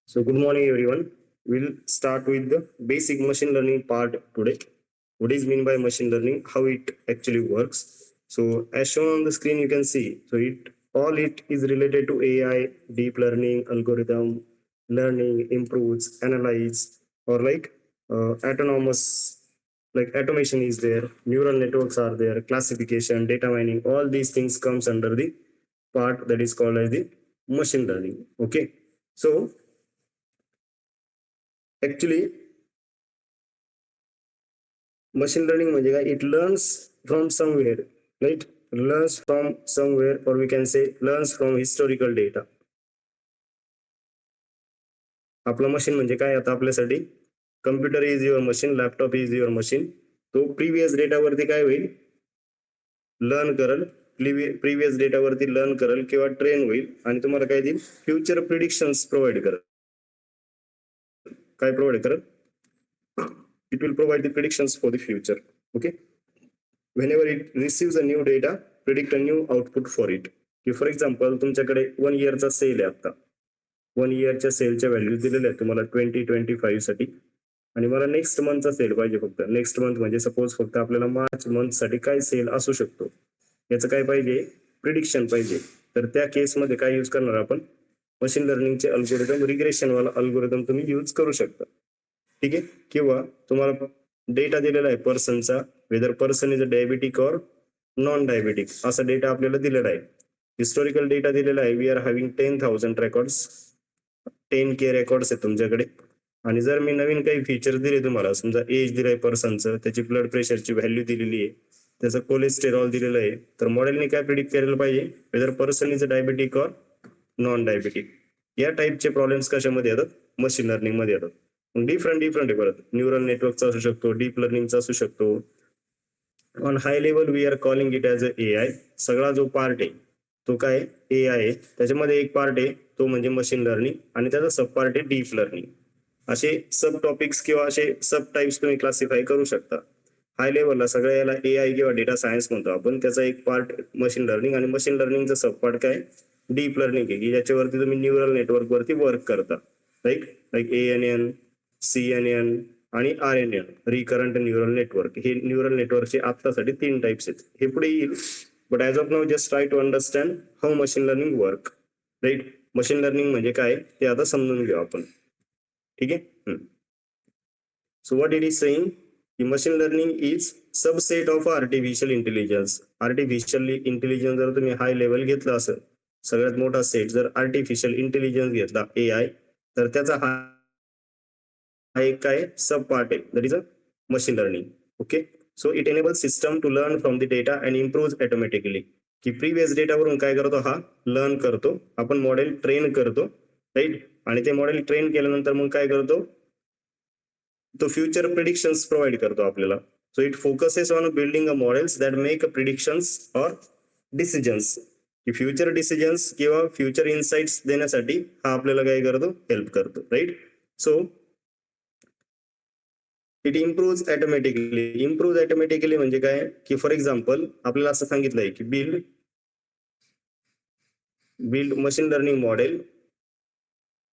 So good morning everyone. We'll start with the basic machine learning part today. What is mean by machine learning? How it actually works? So as shown on the screen, you can see. So it is related to AI, deep learning, algorithm, learning, improves, analyze, or like autonomous, like automation is there, neural networks are there, classification, data mining. All these things comes under the part that is called as the machine learning. Okay. So actually machine learning म्हणजे काय it learns from somewhere right learns from somewhere और we can say learns from historical data. आपलं machine म्हणजे काय आता आपल्यासाठी computer is your machine, laptop is your machine. तो previous डेटावरती काय होईल लर्न करल, प्रिव्हियस डेटावरती लर्न करल किंवा ट्रेन होईल आणि तुम्हाला काय देईल फ्युचर प्रिडिक्शन्स प्रोव्हाइड करल. काय प्रोव्हाइड करल? It will provide the predictions for the future. Okay. Whenever it receives a new data, predict a new output for it. For example, तुमच्याकडे 1 yearचा सेल आहे आता. 1 yearच्या सेलच्या व्हॅल्यू दिलेल्या आहेत तुम्हाला 2025 साठी आणि मला नेक्स्ट मंथचा सेल पाहिजे फक्त. नेक्स्ट मंथ म्हणजे सपोज फक्त आपल्याला मार्च मंथ साठी काय सेल असू शकतो याचं काय पाहिजे प्रिडिक्शन पाहिजे. तर त्या केसमध्ये काय यूज करणार आपण मशीन लर्निंगचे अल्गोरिदम, रिग्रेशन वाला अल्गोरिदम तुम्ही यूज करू शकता. ठीक आहे. किंवा तुम्हाला डेटा दिलेला आहे पर्सनचा, whether person is a diabetic और नॉन डायबिटिक असा डेटा आपल्याला दिलेला आहे. हिस्टोरिकल डेटा दिलेला आहे. We are having 10,000 records, 10K records आहेत तुमच्याकडे. आणि जर मी नवीन काही फीचर दिले तुम्हाला, समजा एज दिलाय पर्सनचं, त्याची ब्लड प्रेशरची व्हॅल्यू दिलेली आहे, त्याचं कोलेस्टेरॉल दिलेलं आहे, तर मॉडेलने काय प्रिडिक्ट करायला पाहिजे weather person is a diabetic और नॉन डायबिटिक. या टाईपचे प्रॉब्लेम्स कशामध्ये येतात मशीन लर्निंग मध्ये येतात. डिफरंट आहे परत. न्यूरल नेटवर्कचा असू शकतो, डीप लर्निंगचा असू शकतो. On high level we are calling it as a AI. सगळा जो पार्ट आहे तो काय AI आहे. त्याच्यामध्ये एक पार्ट आहे तो म्हणजे मशीन लर्निंग आणि त्याचा सब पार्ट आहे डीप लर्निंग. असे सब टॉपिक्स किंवा असे सब टाइप्स तुम्ही क्लासिफाय करू शकता. हाय लेवलला सगळ्या याला AI किंवा डेटा सायन्स म्हणतो आपण. त्याचा एक पार्ट मशीन लर्निंग आणि मशीन लर्निंगचा सब पार्ट काय डीप लर्निंग आहे की ज्याच्यावरती तुम्ही न्यूरल नेटवर्क वरती वर्क करता. लाईक ANN, CNN आणि RNN, रिकरंट न्यूरल नेटवर्क. हे न्यूरल नेटवर्कचे आतासाठी 3 टाइप्स आहेत. हे पुढे येईल, but as of now just try to understand how machine learning work. Right. Machine learning म्हणजे काय ते आता समजून घेऊ आपण. ठीक आहे. So what it is saying की machine learning is subset of artificial intelligence. Artificial intelligence जर तुम्ही हाय लेवल घेतला असेल, सगळ्यात मोठा सेट जर आर्टिफिशियल इंटेलिजन्स घेतला AI, तर त्याचा हा एक काय सब पार्ट आहे that is a machine learning. Okay. So it enables system to learn from the data and improve automatically. की प्रिव्हियस डेटावरून काय करतो हा लर्न करतो, आपण मॉडेल ट्रेन करतो. राईट. आणि ते मॉडेल ट्रेन केल्यानंतर मग काय करतो तो फ्युचर प्रिडिक्शन्स प्रोव्हाइड करतो आपल्याला. So it focuses on building a models that make predictions और डिसिजन्स. की फ्युचर डिसिजन्स किंवा फ्युचर इन्साइट्स देण्यासाठी हा आपल्याला काय करतो हेल्प करतो. Right. So it improve automatically. Improve automatically म्हणजे काय की फॉर एक्झाम्पल आपल्याला असं सांगितलंय की build machine learning model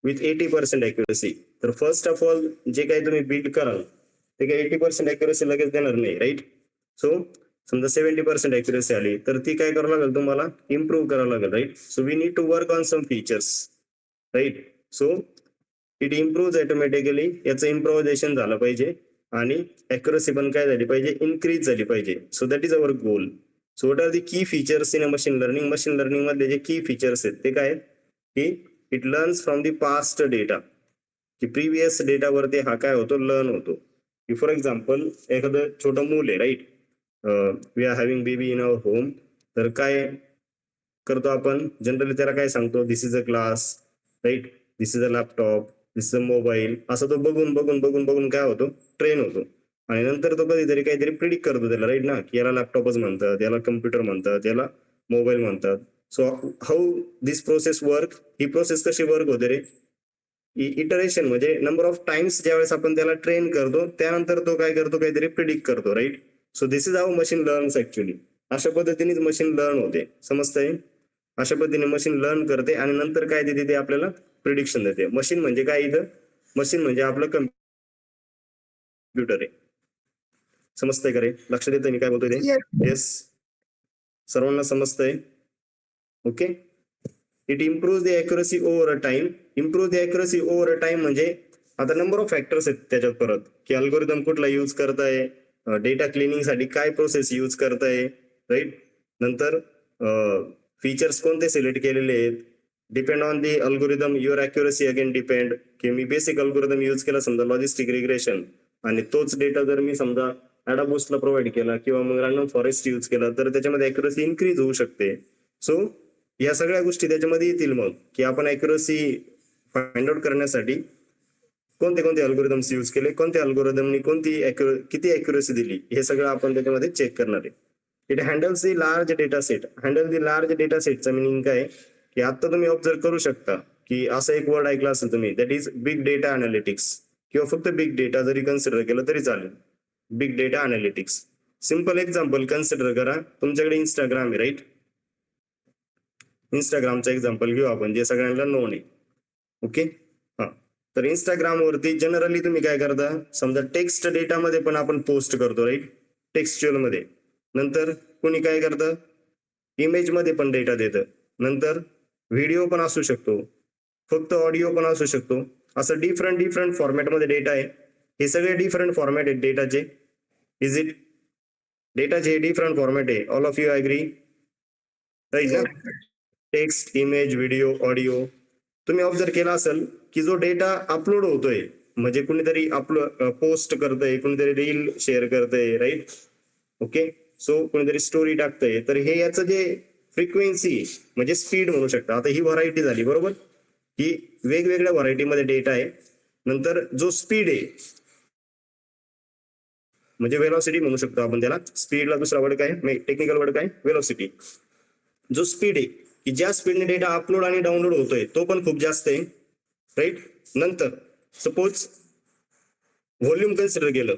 with 80% accuracy. तर फर्स्ट ऑफ ऑल जे काही तुम्ही बिल्ड कराल ते काही 80% ॲक्युरसी लगेच देणार नाही. राईट. सो समजा 70% ॲक्युरसी आली तर ती काय करावं लागेल तुम्हाला इम्प्रूव्ह करावं लागेल. Right. So we need to work on some features. Right. So it improve automatically. याचं इम्प्रोव्हायझेशन झालं पाहिजे आणि ॲक्युरसी पण काय झाली पाहिजे इन्क्रीज झाली पाहिजे. So that is our goal. So what are the key features in a machine learning. Machine learning मधले जे की फीचर्स आहेत ते काय आहेत की it learns from the past data. की प्रिव्हियस डेटावरती हा काय होतो लर्न होतो. की फॉर एक्झाम्पल एखादं छोटं मूल आहे. Right. We are having baby in our home. तर काय करतो आपण जनरली त्याला काय सांगतो this is a glass. Right. This is a laptop, this is a mobile. असं तो बघून बघून बघून बघून काय होतो ट्रेन होतो आणि नंतर तो कधीतरी काहीतरी प्रिडिक्ट करतो त्याला. राईट ना की याला लॅपटॉपच म्हणतात, याला कम्प्युटर म्हणतात, याला मोबाईल म्हणतात. So how this process work. He process कशी वर्क होते रे इटरेशन म्हणजे नंबर ऑफ टाइम्स ज्यावेळेस आपण त्याला ट्रेन करतो त्यानंतर तो काय करतो काहीतरी प्रिडिक्ट करतो. Right. So this is how machine learns actually. अशा पद्धतीनेच मशीन लर्न होते. समजतंय. अशा पद्धतीने मशीन लर्न करते आणि नंतर काय देते ते आपल्याला प्रिडिक्शन देते. मशीन म्हणजे काय इथं, मशीन म्हणजे आपलं कम्प्युटर आहे. समजतंय का रे? लक्षात येतंय मी काय बोलतोय ते? येस, सर्वांना समजतंय? Okay. It improve the accuracy over a time. Improve the accuracy over a time म्हणजे आता नंबर ऑफ फॅक्टर्स आहेत त्याच्यात परत, की अल्गोरिदम कुठला यूज करताय, डेटा क्लिनिंग साठी काय प्रोसेस यूज करताय, राईट. नंतर फीचर्स कोणते सिलेक्ट केलेले आहेत, depend on the algorithm your accuracy again depend, की मी बेसिक अल्गोरिदम यूज केला समजा लॉजिस्टिक रिग्रेशन आणि तोच डेटा जर मी समजा ॲडाबूस्टला प्रोव्हाइड केला किंवा मग रॅन्डम फॉरेस्ट यूज केला तर त्याच्यामध्ये ॲक्युरसी इन्क्रीज होऊ शकते. सो या सगळ्या गोष्टी त्याच्यामध्ये येतील मग, की आपण ॲक्युरसी फाइंड आउट करण्यासाठी कोणते कोणते अल्गोरिदम्स यूज केले, कोणत्या अल्गोरिदमनी किती ॲक्युरसी दिली, हे सगळं आपण त्याच्यामध्ये चेक करणार आहे. It handles the large data set. Handle the large data सेटचा मिनिंग काय, की आता तुम्ही ऑब्झर्व करू शकता की असा एक वर्ड ऐकला असेल तुम्ही, that is big data analytics, किंवा फक्त बिग डेटा जरी कन्सिडर केलं तरी चालेल. Big data analytics. Simple example consider करा, तुमच्याकडे इंस्टाग्राम आहे, राईट. इंस्टाग्रामचा एक्झाम्पल घेऊ आपण, जे सगळ्यांना नोन आहे. ओके. हा, तर इंस्टाग्राम वरती जनरली तुम्ही काय करता, समजा टेक्स्ट डेटामध्ये पण आपण पोस्ट करतो, राईट, टेक्स्च्युअल मध्ये. नंतर कोणी काय करतं, इमेज मध्ये पण डेटा देतं. नंतर व्हिडिओ पण असू शकतो, फक्त ऑडिओ पण असू शकतो. असं डिफरंट डिफरंट फॉर्मॅटमध्ये डेटा आहे. हे सगळे डिफरंट फॉर्मॅट आहेत डेटाचे. Is it? डेटाचे डिफरंट फॉर्मॅट आहे. All of you agree? Right ना? Text, image, video, audio. तुम्ही ऑब्झर्व केला असेल की जो डेटा अपलोड होतोय, म्हणजे कुणीतरी पोस्ट करतंय, कुणीतरी रील शेअर करतंय, राईट. ओके. सो कोणीतरी स्टोरी टाकतंय, तर हे याचं जे फ्रिक्वेन्सी म्हणजे स्पीड म्हणू शकता. आता ही व्हरायटी झाली, बरोबर, की वेगवेगळ्या व्हरायटीमध्ये डेटा आहे. नंतर जो स्पीड आहे म्हणजे वेलॉसिटी म्हणू शकतो आपण त्याला. स्पीडला दुसरा वर्ड काय, टेक्निकल वर्ड काय, वेलॉसिटी. जो स्पीड आहे की ज्या स्पीडने डेटा अपलोड आणि डाउनलोड होतोय तो पण खूप जास्त आहे, राईट. नंतर सपोज व्हॉल्यूम कन्सिडर केलं,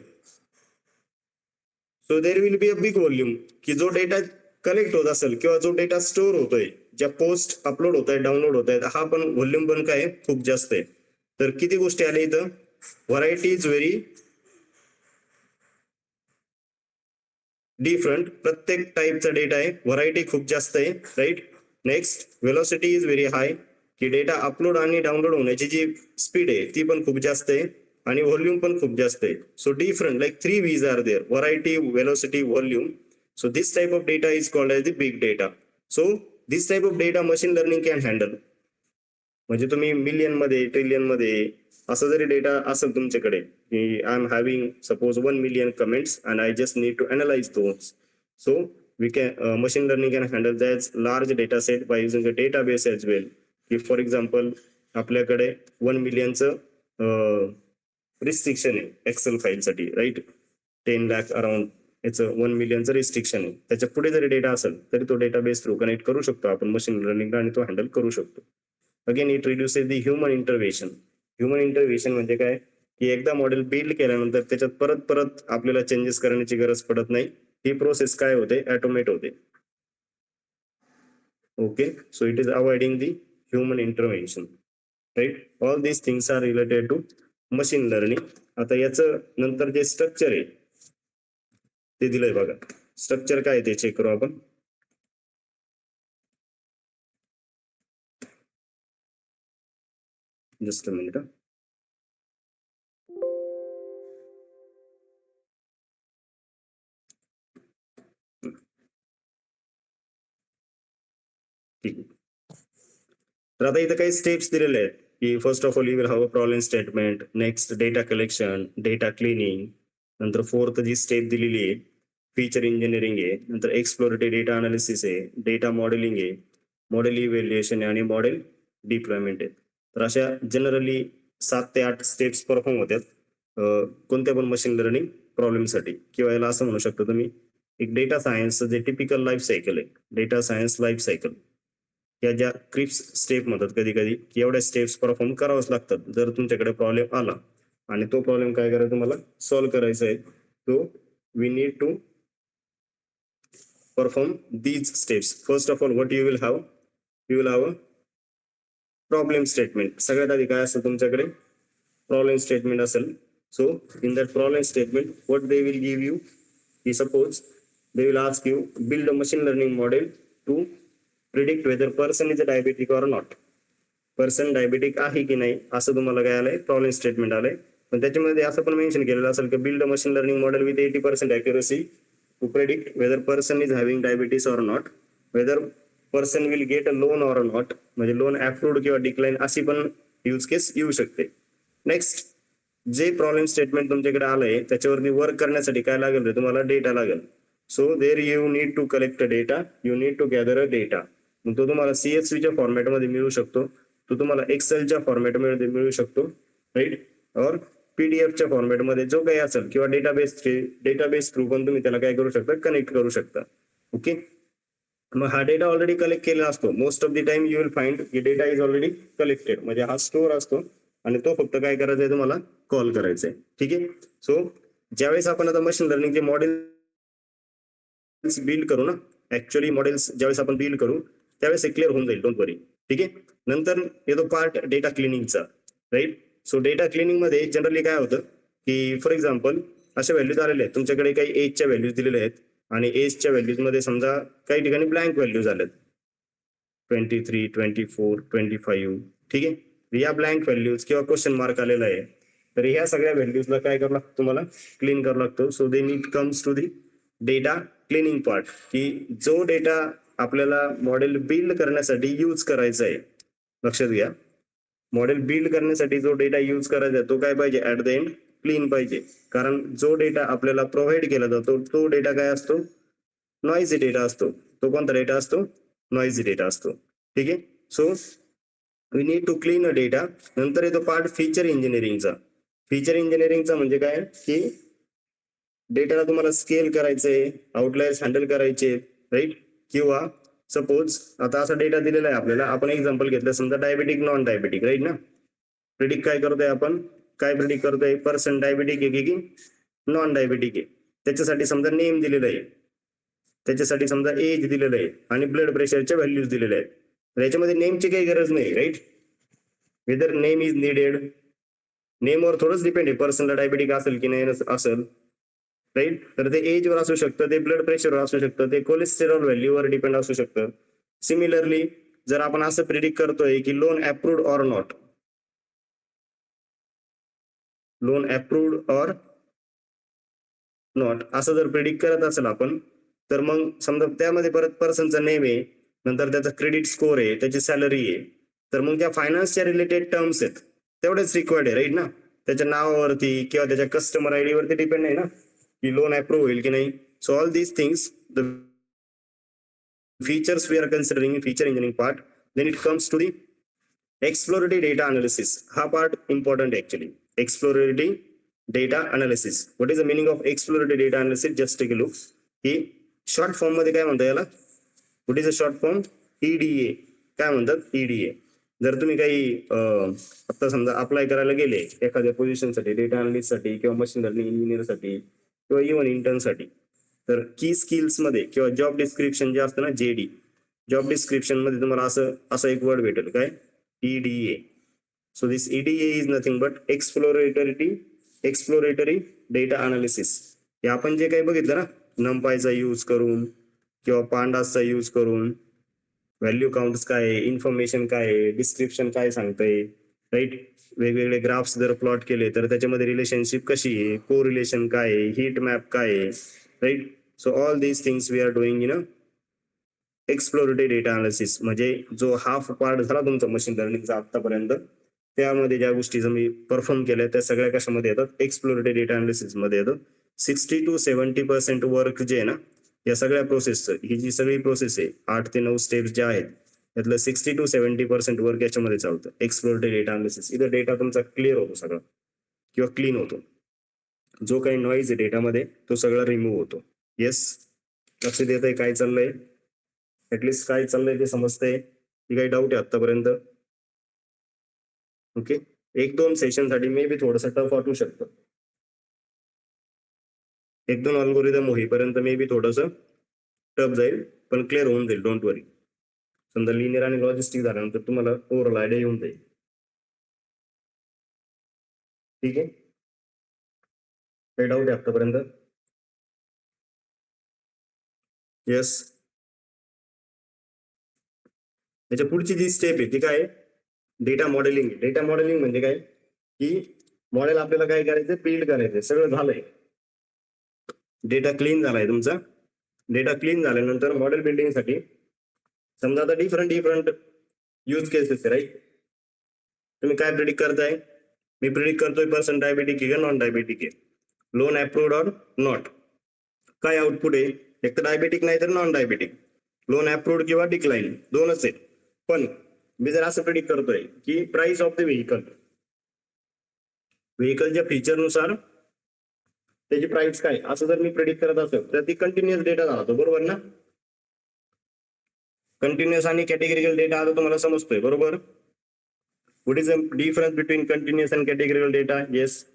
so there will be a big volume, की जो डेटा कलेक्ट होत असेल किंवा जो डेटा स्टोअर होतोय, ज्या पोस्ट अपलोड होत आहेत, डाउनलोड होत आहेत, हा पण व्हॉल्यूम पण काय खूप जास्त आहे. तर किती गोष्टी आल्या इथं, व्हरायटी इज व्हेरी डिफरंट. प्रत्येक टाईपचा डेटा आहे, व्हरायटी खूप जास्त आहे, right. Next, velocity is very high, की डेटा अपलोड आणि डाउनलोड होण्याची जी स्पीड आहे ती पण खूप जास्त आहे आणि व्हॉल्यूम पण खूप जास्त आहे. So different like 3 V's are there, variety, velocity, volume. So this type of data is called as the big data. So this type of data machine learning can handle. म्हणजे तुम्ही मिलियन मध्ये, trillion मध्ये असं जरी data असेल तुमच्याकडे, की I am having suppose 1 million comments and I just need to analyse those. So we can machine learning can handle that large data set by using a database as well. If for example आपल्याकडे 1 millionचं restriction आहे Excel file साठी, right. 10 lakh around याचं 1 millionचं restriction आहे. त्याच्या पुढे जरी data असेल तरी तो डेटाबेस थ्रू कनेक्ट करू शकतो आपण मशीन लर्निंग आणि तो हँडल करू शकतो. Again it reduces the human intervention. Human intervention म्हणजे काय, की एकदा मॉडेल बिल्ड केल्यानंतर त्याच्यात परत परत आपल्याला चेंजेस करण्याची गरज पडत नाही. ही प्रोसेस काय होते, ऑटोमेट होते. Okay. So it is avoiding the human intervention, right. All these things are related to machine learning. आता याचं नंतर जे स्ट्रक्चर आहे ते दिलंय बघा. स्ट्रक्चर काय ते चेक करू आपण. Just a minute. ठीक आहे. तर आता इथं काही स्टेप्स दिलेले आहेत, की first of all you will have a problem statement, next data collection, data cleaning, नंतर फोर्थ जी स्टेप दिलेली आहे फीचर इंजिनिअरिंग आहे, नंतर एक्सप्लोरेटरी डेटा अनालिसिस आहे, डेटा मॉडेलिंग आहे, मॉडेल इव्हॅल्युएशन आहे आणि मॉडेल डिप्लॉयमेंट आहे. तर अशा जनरली 7 ते 8 स्टेप्स परफॉर्म होतात कोणत्या पण मशीन लर्निंग प्रॉब्लेमसाठी. किंवा याला असं म्हणू शकता तुम्ही, एक डेटा सायन्सचं जे टिपिकल लाईफ सायकल आहे, डेटा सायन्स लाईफ सायकल, या ज्या क्रिप्स स्टेप म्हणतात कधी कधी, की एवढ्या स्टेप्स परफॉर्म करावंच लागतात जर तुमच्याकडे प्रॉब्लेम आला आणि तो प्रॉब्लेम काय करायचा तुम्हाला सॉल्व्ह करायचा आहे. तो we need to perform these steps. First of all, what you will have, you will have a problem statement. सगळ्यात आधी काय असतं तुमच्याकडे, प्रॉब्लेम स्टेटमेंट असेल. So in that problem statement what they will give you, की suppose they will ask you build a machine learning model to predict whether person is a diabetic or not. Person diabetic आहे की नाही असं तुम्हाला काय आलंय, problem statement आलंय. पण त्याच्यामध्ये असं पण मेन्शन केलेलं असेल की build a machine learning model with 80% accuracy to predict whether person is having diabetes or not, whether person will get a loan or not, म्हणजे लोन अप्रूव्ड किंवा डिक्लाइन अशी पण यूज केस येऊ शकते. नेक्स्ट, जे प्रॉब्लेम स्टेटमेंट तुमच्याकडे आलंय त्याच्यावरती वर्क करण्यासाठी काय लागेल, तुम्हाला डेटा लागेल. So there you need to collect data, you need to gather a data. तो तुम्हाला CSVच्या फॉर्मॅटमध्ये मिळू शकतो, तो तुम्हाला एक्सेलच्या फॉर्मॅटमध्ये मिळू शकतो, राईट, और PDF फॉर्मॅटमध्ये जो काही असेल, किंवा डेटाबेस थ्रू पण तुम्ही त्याला काय करू शकता, कनेक्ट करू शकता. ओके, मग हा डेटा ऑलरेडी कलेक्ट केलेला असतो. Most of the time you will find की डेटा इज ऑलरेडी कलेक्टेड, म्हणजे हा स्टोअर असतो आणि तो फक्त काय करायचा आहे, तुम्हाला कॉल करायचा आहे. ठीक आहे. सो ज्यावेळेस आपण आता मशीन लर्निंगचे मॉडेल बिल्ड करू ना, ऍक्च्युअली मॉडेल्स ज्यावेळेस आपण बिल्ड करू त्यावेळेस हे क्लिअर होऊन जाईल, डोंट वरी. ठीक आहे. नंतर येतो पार्ट डेटा क्लिनिंगचा, राईट. सो डेटा क्लिनिंग मध्ये जनरली काय होतं की फॉर एक्झाम्पल अशा व्हॅल्यूज आलेल्या आहेत तुमच्याकडे, काही एजच्या व्हॅल्यूज दिलेल्या आहेत आणि एजच्या व्हॅल्यूज मध्ये समजा काही ठिकाणी ब्लँक व्हॅल्यूज आल्यात 23, 24, 25. ठीक आहे. या ब्लँक व्हॅल्यूज किंवा क्वेश्चन मार्क आलेला आहे, तर ह्या सगळ्या व्हॅल्यूजला काय करावं लागतं, तुम्हाला क्लीन करावं लागतं. So they need comes to the data cleaning part, की जो डेटा आपल्याला मॉडेल बिल्ड करण्यासाठी यूज करायचा आहे. लक्षात घ्या, मॉडेल बिल्ड करण्यासाठी जो डेटा यूज करायचा आहे तो काय पाहिजे, ऍट द एंड क्लीन पाहिजे. कारण जो डेटा आपल्याला प्रोव्हाइड केला जातो तो डेटा काय असतो, नॉइजी डेटा असतो. तो कोणता डेटा असतो, नॉइजी डेटा असतो. ठीक आहे. So we need to clean a data. नंतर येतो पार्ट फीचर इंजिनिअरिंगचा. फीचर इंजिनिअरिंगचा म्हणजे काय, की डेटाला तुम्हाला स्केल करायचंय, आउटलायर्स हँडल करायचे, राईट. किंवा सपोज आता असा डेटा दिलेला आहे आपल्याला, आपण एक्झाम्पल घेतलं समजा डायबेटिक नॉन डायबेटिक, राईट ना. प्रिडिक्ट काय करतोय आपण, काय प्रिडिक्ट करतोय, पर्सन डायबेटिक आहे की नॉन डायबेटिक आहे. त्याच्यासाठी समजा नेम दिलेलं आहे, त्याच्यासाठी समजा एज दिलेलं आहे आणि ब्लड प्रेशरच्या व्हॅल्यूज दिलेल्या आहेत. याच्यामध्ये नेमची काही गरज नाही, right. Whether name is needed, नेमवर थोडंच डिपेंड आहे पर्सनला डायबेटिक असेल की नाही असेल, राईट. तर ते एजवर असू शकतं, ते ब्लड प्रेशरवर असू शकतं, ते कोलेस्टेरॉल व्हॅल्यूवर डिपेंड असू शकतं. सिमिलरली जर आपण असं प्रिडिक्ट करतोय की loan approved or not, loan approved or not असं जर प्रिडिक्ट करत असेल आपण, तर मग समजा त्यामध्ये परत पर्सनचा नेम आहे, नंतर त्याचा क्रेडिट स्कोर आहे, त्याची सॅलरी आहे, तर मग त्या फायनान्सच्या रिलेटेड टर्म्स आहेत तेवढेच रिक्वायर्ड आहे, राईट ना. त्याच्या नावावरती किंवा त्याच्या कस्टमर आयडी वरती डिपेंड आहे ना की लोन अप्रूव्ह होईल की नाही. So all these things, the features we are considering in feature engineering part. Then it comes to the exploratory data analysis. हा part important actually. Exploratory data analysis. What is the meaning of exploratory data analysis? Just take a look. की short form मध्ये काय म्हणतात याला, what is the short form, EDA. काय म्हणतात, EDA. जर तुम्ही काही आता समजा अप्लाय करायला गेले एखाद्या पोझिशनसाठी, डेटा अनालिस्ट साठी किंवा मशीन लर्निंग इंजिनियर साठी किंवा इव्हन इंटर्न साठी, तर की स्किल्स मध्ये किंवा जॉब डिस्क्रिप्शन जे असतं ना, JD, जॉब डिस्क्रिप्शन मध्ये तुम्हाला असं एक वर्ड भेटेल, काय, EDA. So this EDA is nothing but exploratory data analysis. हे आपण जे काही बघितलं ना, नंपायचा यूज करून किंवा पांडासचा यूज करून, व्हॅल्यू काउंट्स काय आहे, इन्फॉर्मेशन काय आहे, डिस्क्रिप्शन काय सांगतंय, राईट. वेगवेगळे ग्राफ्स जर प्लॉट केले तर त्याच्यामध्ये रिलेशनशिप कशी आहे, को रिलेशन काय आहे, हीट मॅप काय आहे, right. So all these things we are doing in a exploratory data analysis. म्हणजे जो हाफ पार्ट झाला तुमचा मशीन लर्निंगचा आतापर्यंत, त्यामध्ये ज्या गोष्टी मी परफॉर्म केल्या त्या सगळ्या कशामध्ये येतात, एक्सप्लोरेटरी डेटा अनालिसिस मध्ये येतात. 60 to 70% वर्क जे आहे ना या सगळ्या प्रोसेसचं, ही जी सगळी प्रोसेस आहे 8 ते 9 स्टेप्स ज्या आहेत त्यातलं 60 to 70% वर्क याच्यामध्ये चालतं, एक्सप्लोरेटरी डेटा अनालिसिस. इथं डेटा तुमचा क्लिअर होतो सगळा किंवा क्लीन होतो. जो काही नॉईज आहे डेटामध्ये तो सगळा रिमूव्ह होतो. येस, लक्ष देत आहे काय चाललंय, ऍटलिस्ट काय चाललंय ते समजतंय की काही डाऊट आहे आतापर्यंत. ओके, 1-2 सेशन साठी मे बी थोडस टफ वाटू शकतं, 1-2 अल्गोरिदम होईपर्यंत मे बी थोडस टफ जाईल, पण क्लिअर होऊन जाईल, डोंट वरी. समजा लिनियर आणि लॉजिस्टिक झाल्यानंतर तुम्हाला ओव्हरऑल आयडिया येऊन जाईल. ठीक आहे, काही डाऊट आहे आतापर्यंत? येस. त्याच्या पुढची जी स्टेप आहे ती काय आहे? Data modelling. डेटा मॉडेलिंग म्हणजे काय की मॉडेल आपल्याला काय करायचं, बिल्ड करायचंय. सगळं झालंय, डेटा क्लीन झालाय तुमचा. डेटा क्लीन झाल्यानंतर मॉडेल बिल्डिंग साठी समजा आता डिफरंट यूज केसेस राईट. तुम्ही काय प्रिडिक्ट करताय? मी प्रिडिक्ट करतोय पर्सन डायबेटिक आहे का नॉन डायबेटिक आहे, लोन अप्रूव्ड ऑर नॉट. काय आउटपुट आहे? एक तर डायबेटिक नाही तर नॉन डायबेटिक, लोन अप्रूव्ड किंवा डिक्लाइन, दोनच आहे. पण मी जर असं प्रिडिक्ट करतोय की प्राइस ऑफ द व्हेकलच्या फीचरनुसार त्याची प्राइस काय, असं जर मी प्रिडिक्ट करत असेल तर ती कंटिन्युअस डेटा झाला तो, बरोबर ना? कंटिन्युअस आणि कॅटेगरिकल डेटा आता तुम्हाला समजतोय, बरोबर? What is the difference between continuous and categorical data? Yes.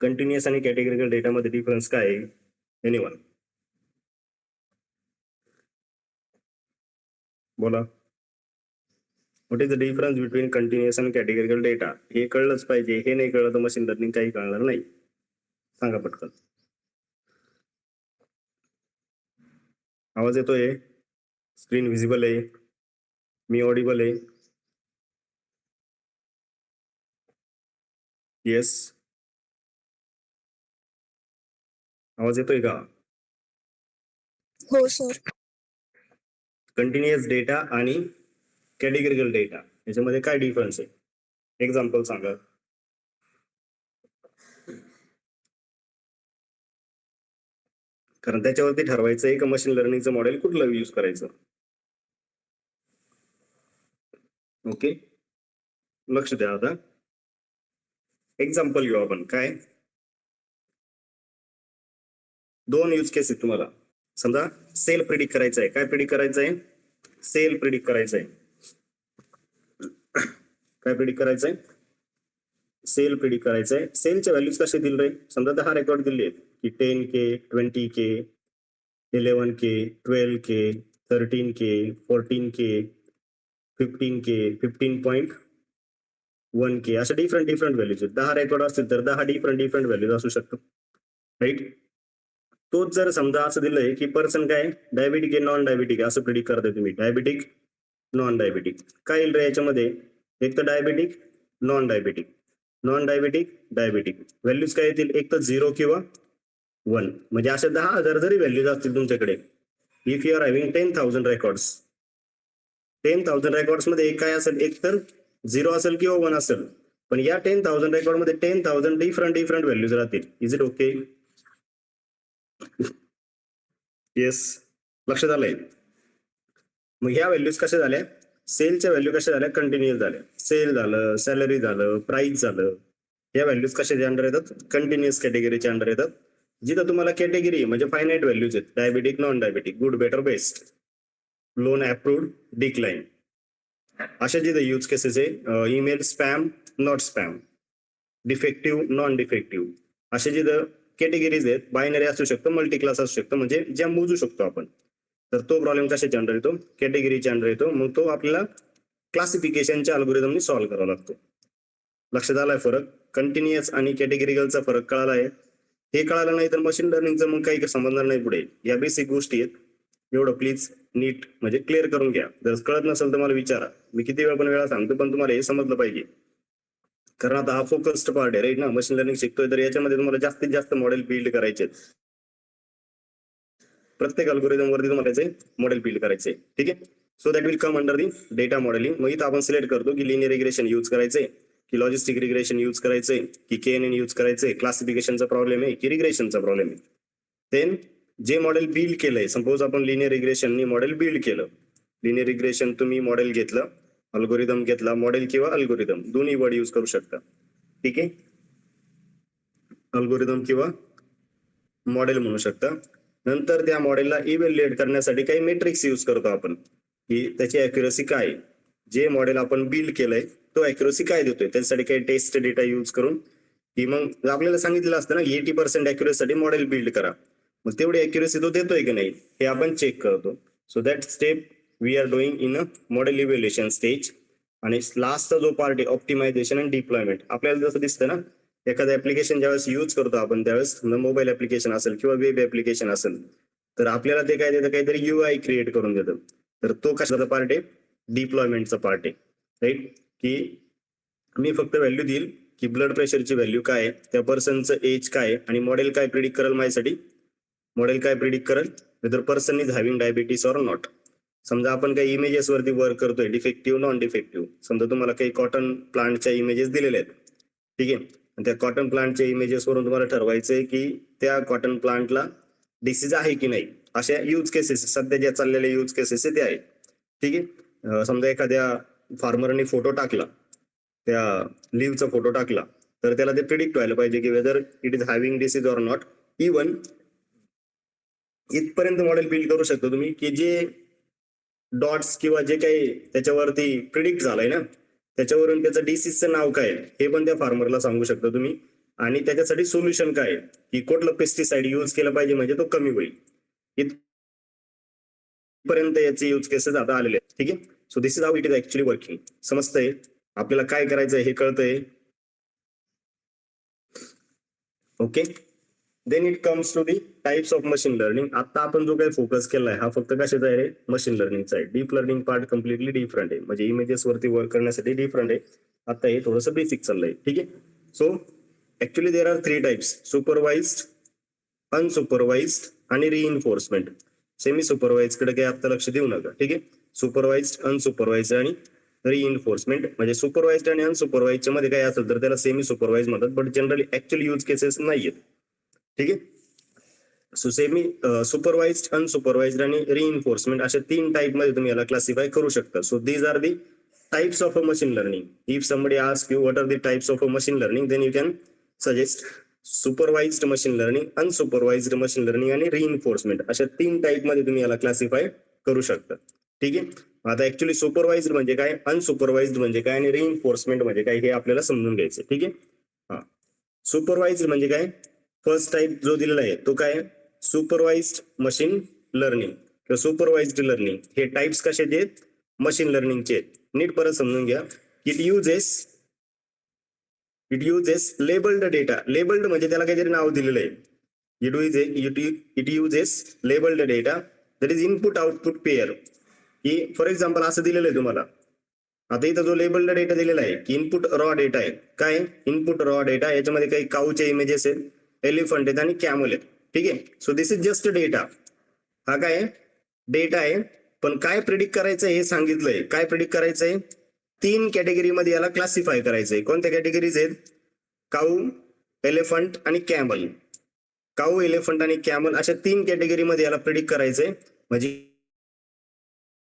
Continuous आणि कॅटेगरिकल डेटा मध्ये डिफरन्स काय आहे? एनीवन बोला. What is the difference between continuous and categorical data? हे कळलंच पाहिजे. हे नाही कळलं तर मशीन लर्निंग काही कळणार नाही. सांगा पटकन. आवाज येतोय? स्क्रीन व्हिजिबल आहे? मी ऑडिबल आहे? येस. आवाज येतोय का? हो सर. कंटिन्युअस डेटा आणि कॅटेगरिकल डेटा याच्यामध्ये काय डिफरन्स आहे? एक्झाम्पल सांगा. कारण त्याच्यावरती ठरवायचं आहे का मशीन लर्निंगचं मॉडेल कुठलं यूज करायचं. ओके, लक्ष द्या. आता एक्झाम्पल घेऊ आपण. काय दोन यूज केस आहेत तुम्हाला. समजा सेल प्रिडिक्ट करायचं आहे. काय प्रिडिक्ट करायचं आहे? सेल प्रिडिक्ट करायचं आहे. काय प्रिडिक्ट करायचं आहे? सेल प्रिडिक्ट करायचं आहे. सेलच्या व्हॅल्यूज कसे दिले? समजा 10 रेकॉर्ड दिले आहेत की 10K, 20K, 11K, 12K, 13K, 14K, 15K, 15.1K, अशा डिफरंट व्हॅल्यूज आहेत. 10 रेकॉर्ड असतील तर 10 डिफरंट व्हॅल्यूज असू शकतात, राईट? तोच जर समजा असं दिलंय की पर्सन काय डायबेटिक आहे नॉन डायबेटिक असं प्रिडिक्ट करताय तुम्ही, डायबेटिक नॉन डायबेटिक, काय येईल रे याच्यामध्ये? एक तर diabetic, non diabetic, non diabetic, diabetic. Values काय येतील? एक तर 0 किंवा 1. म्हणजे अशा 10,000 जरी व्हॅल्यूज असतील तुमच्याकडे, if you are having 10,000 records, 10,000 records मध्ये काय असेल? एक तर 0 असेल किंवा 1 असेल. पण या 10,000 रेकॉर्ड मध्ये 10,000 डिफरंट व्हॅल्यूज राहतील. Is it okay? येस, लक्षात आलंय? मग ह्या व्हॅल्यूज कशा झाल्या? सेलच्या व्हॅल्यू कशा झाल्या? कंटिन्युअस झाल्या. सेल झालं, सॅलरी झालं, प्राइस झालं, या व्हॅल्यूज कशाच्या अंडर येतात? कंटिन्युअस कॅटेगरीच्या अंडर येतात. जिथं तुम्हाला कॅटेगरी म्हणजे फायनाइट व्हॅल्यूज आहेत, diabetic, non diabetic, good, better, best, loan approved, decline, अशा जिथं यूज केसेस आहे. Email spam, not spam, defective, non defective, असे जिथं कॅटेगरीज आहेत. बायनरी असू शकतं, मल्टी क्लास असू शकतं, म्हणजे ज्या मोजू शकतो आपण. तर तो प्रॉब्लेम कशाच्या अंडर येतो? कॅटेगरीच्या अंडर येतो. मग तो आपल्याला क्लासिफिकेशनच्या अल्गोरिदमनी सॉल्व्ह करावा लागतो. लक्षात आलाय फरक? कंटिन्युअस आणि कॅटेगरिकलचा फरक कळाला आहे? हे कळालं नाही तर मशीन लर्निंगचं मग काही समजणार नाही पुढे. या बेसिक गोष्टी आहेत, एवढं प्लीज नीट म्हणजे क्लिअर करून घ्या. जर कळत नसेल तर मला विचारा, मी किती वेळा पण वेळा सांगतो, पण तुम्हाला हे समजलं पाहिजे. कारण आता हा फोकस्ड पार्ट आहे, राईट ना? मशीन लर्निंग शिकतोय तर याच्यामध्ये तुम्हाला जास्तीत जास्त मॉडेल बिल्ड करायचे. प्रत्येक अल्गोरिदम वरती तुम्हाला मॉडेल बिल्ड करायचे, ठीक आहे? So that will come under the data modelling. मग इथं आपण सिलेक्ट करतो की लिनियर रिग्रेशन यूज करायचंय की लॉजिस्टिक रिग्रेशन यूज करायचंय की KNN यूज करायचंय, क्लासिफिकेशनचा प्रॉब्लेम आहे की रिग्रेशनचा प्रॉब्लेम आहे. देन जे मॉडेल बिल्ड केलंय, सपोज आपण लिनियर रिग्रेशननी मॉडेल बिल्ड केलं. लिनियर रिग्रेशन तुम्ही मॉडेल घेतलं, अल्गोरिदम घेतला, मॉडेल किंवा अल्गोरिदम दोन्ही वर्ड यूज करू शकता, ठीक आहे? अल्गोरिदम किंवा मॉडेल म्हणू शकता. नंतर त्या मॉडेलला इव्हॅल्युएट करण्यासाठी काही मेट्रिक्स यूज करतो आपण की त्याची अॅक्युरसी काय, जे मॉडेल आपण बिल्ड केलंय तो अॅक्युरसी काय देतोय, त्याच्यासाठी काही टेस्ट डेटा यूज करून की मग आपल्याला सांगितलेलं असतं ना 80% ॲक्युरेसीसाठी मॉडेल बिल्ड करा, मग तेवढी ॲक्युरेसी तो देतोय की नाही हे आपण चेक करतो. So that step we are doing in a model evaluation stage. आणि लास्टचा जो पार्ट आहे ऑप्टिमायझेशन अँड डिप्लॉयमेंट. आपल्याला जसं दिसतं ना एखादं ऍप्लिकेशन ज्यावेळेस यूज करतो आपण त्यावेळेस मोबाईल ऍप्लिकेशन असेल किंवा वेब ऍप्लिकेशन असेल तर आपल्याला ते काय देतं, काहीतरी UI क्रिएट करून देतं. तर तो कशाचा पार्ट आहे, डिप्लॉयमेंटचा पार्ट आहे. राईट, की मी फक्त व्हॅल्यू देईल की ब्लड प्रेशरची व्हॅल्यू काय आहे, त्या पर्सनचं एज काय आहे आणि मॉडेल काय प्रिडिक्ट करेल माझ्यासाठी. मॉडेल काय प्रिडिक्ट करेल, weather person is having diabetes or not. समजा आपण काही इमेजेस वरती वर्क करतोय, डिफेक्टिव्ह नॉन डिफेक्टिव्ह. समजा तुम्हाला काही कॉटन प्लांटच्या इमेजेस दिलेल्या आहेत, ठीक आहे, आणि त्या कॉटन प्लांटच्या इमेजेस वरून तुम्हाला ठरवायचंय की त्या कॉटन प्लांटला डिसीज आहे की नाही. अशा यूज केसेस सध्या ज्या चाललेल्या यूज केसेस ते आहेत, ठीक आहे. समजा एखाद्या फार्मरने फोटो टाकला, त्या लिव्हचा फोटो टाकला, तर त्याला ते प्रिडिक्ट व्हायला पाहिजे की whether it is having disease or not. Even इथपर्यंत मॉडेल बिल्ड करू शकतो तुम्ही की जे डॉट्स किंवा जे काही त्याच्यावरती प्रिडिक्ट झालंय ना त्याच्यावरून त्याचं डिसीजचं नाव काय हे पण त्या फार्मरला सांगू शकता तुम्ही. आणि त्याच्यासाठी सोल्युशन काय आहे की कुठलं पेस्टिसाइड यूज केलं पाहिजे म्हणजे तो कमी होईल. इथपर्यंत याचे यूज केसेस आता आलेले आहेत, ठीक आहे. So this is how it is actually working. समजतंय आपल्याला काय करायचंय हे कळतंय. Okay, then it comes to the types of machine learning. आता आपण जो काही फोकस केलाय हा फक्त कशाचा आहे, मशीन लर्निंगचा आहे. Deep learning part completely different आहे, म्हणजे इमेजेस वरती वर्क करण्यासाठी डिफरंट आहे. आता हे थोडंसं बेसिक चाललंय, ठीक आहे. So actually there are 3 types, supervised, unsupervised आणि रिइन्फोर्समेंट. सेमी सुपरवाइज कडे काही आता लक्ष देऊ नका, ठीक आहे. सुपरवाइज्ड, अनसुपरवाइज्ड आणि रिइन्फोर्समेंट. म्हणजे सुपरवाइज्ड आणि अनसुपरवाइजच्या मध्ये काय असेल तर त्याला सेमी सुपरवाइज म्हणतात, but generally actually use cases नाहीयेत, ठीक आहे. सो सेमी सुपरवाइज्ड, अनसुपरवाइज्ड आणि रिइन्फोर्समेंट अशा 3 टाइप मध्ये तुम्ही याला क्लासिफाय करू शकता. So these R the types of a machine learning. If somebody ask you what are the types of a machine learning, then you can suggest supervised machine learning, unsupervised machine learning आणि reinforcement अशा 3 type मध्ये तुम्ही याला classify करू शकता, ठीक आहे. आता ऍक्च्युअली सुपरवाइज्ड म्हणजे काय, अनसुपरवाइज्ड म्हणजे काय आणि रिइन्फोर्समेंट म्हणजे काय हे आपल्याला समजून घ्यायचं, ठीक आहे. हा, सुपरवाइज्ड म्हणजे काय, फर्स्ट टाइप जो दिलेला आहे तो काय, सुपरवाइज्ड मशीन लर्निंग किंवा सुपरवाइज्ड लर्निंग. हे टाइप्स कशाचे आहेत, मशीन लर्निंगचे. नीट परत समजून घ्या. It uses labelled data. Labelled म्हणजे त्याला काहीतरी नाव दिलेलं आहे. It uses labelled data that is input output pair. की फॉर एक्झाम्पल असं दिलेलं आहे तुम्हाला, आता इथं जो लेबल्ड डेटा दिलेला आहे की इनपुट रॉ डेटा आहे. काय इनपुट रॉ डेटा, याच्यामध्ये काही काऊचे इमेजेस आहेत, एलिफंट आहेत आणि कॅमल आहेत, ठीक आहे. So this is just data. हा काय डेटा आहे, पण काय प्रिडिक्ट करायचं हे सांगितलंय. काय प्रिडिक्ट करायचंय, 3 कॅटेगरीमध्ये याला क्लासिफाय करायचंय. कोणत्या कॅटेगरीज आहेत, काऊ, एलिफंट आणि कॅमल. काऊ, एलिफंट आणि कॅमल अशा 3 कॅटेगरीमध्ये याला प्रिडिक्ट करायचंय. म्हणजे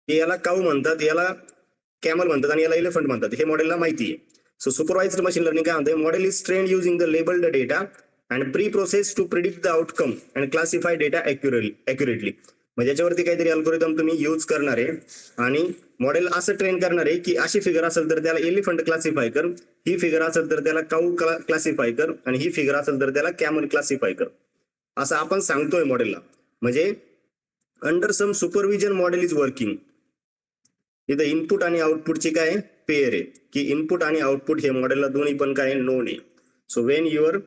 याला काऊ म्हणतात, याला कॅमल म्हणतात आणि याला एलिफंट म्हणतात, हे मॉडेलला माहिती आहे. सो सुपरवाइज्ड मशीन लर्निंग काय म्हणते, model is trained using the labelled data and pre process to predict the outcome and classify data accurately. म्हणजे याच्यावरती काहीतरी अल्गोरिदम तुम्ही यूज करणार आहे आणि मॉडेल असं ट्रेन करणार आहे की अशी फिगर असेल तर त्याला एलिफंट क्लासिफाय कर, ही फिगर असेल तर त्याला काऊ क्लासिफाय कर आणि ही फिगर असेल तर त्याला कॅमल क्लासिफाय कर, असं आपण सांगतोय मॉडेलला. म्हणजे under some supervision model is working. इथं इनपुट आणि आउटपुटची काय पेअर आहे की इनपुट आणि आउटपुट हे मॉडेलला दोन्ही पण काय नोन आहे. So when your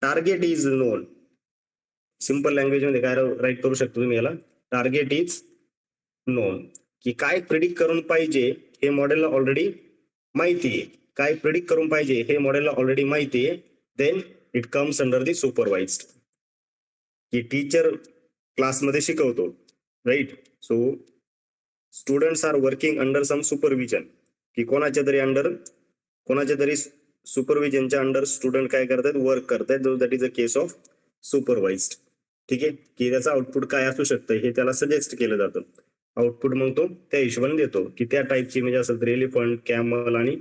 target is non, simple language मध्ये काय राईट करू शकतो तुम्ही याला, टार्गेट इज नोन, की काय प्रिडिक्ट करून पाहिजे हे मॉडेलला ऑलरेडी माहिती आहे. काय प्रिडिक्ट करून पाहिजे हे मॉडेलला ऑलरेडी माहिती आहे. Then it comes under the supervised, की टीचर क्लासमध्ये शिकवतो, right. So students are working under some supervision, की कोणाच्या तरी सुपरविजनच्या अंडर स्टुडंट काय करतात, वर्क करतात. That is a case of supervised, ठीक आहे. की त्याचं आउटपुट काय असू शकतं हे त्याला सजेस्ट केलं जातं. आउटपुट मग तो त्या हिशोबाने देतो की त्या टाईपची म्हणजे असेल तर एलिफंट, कॅमल आणि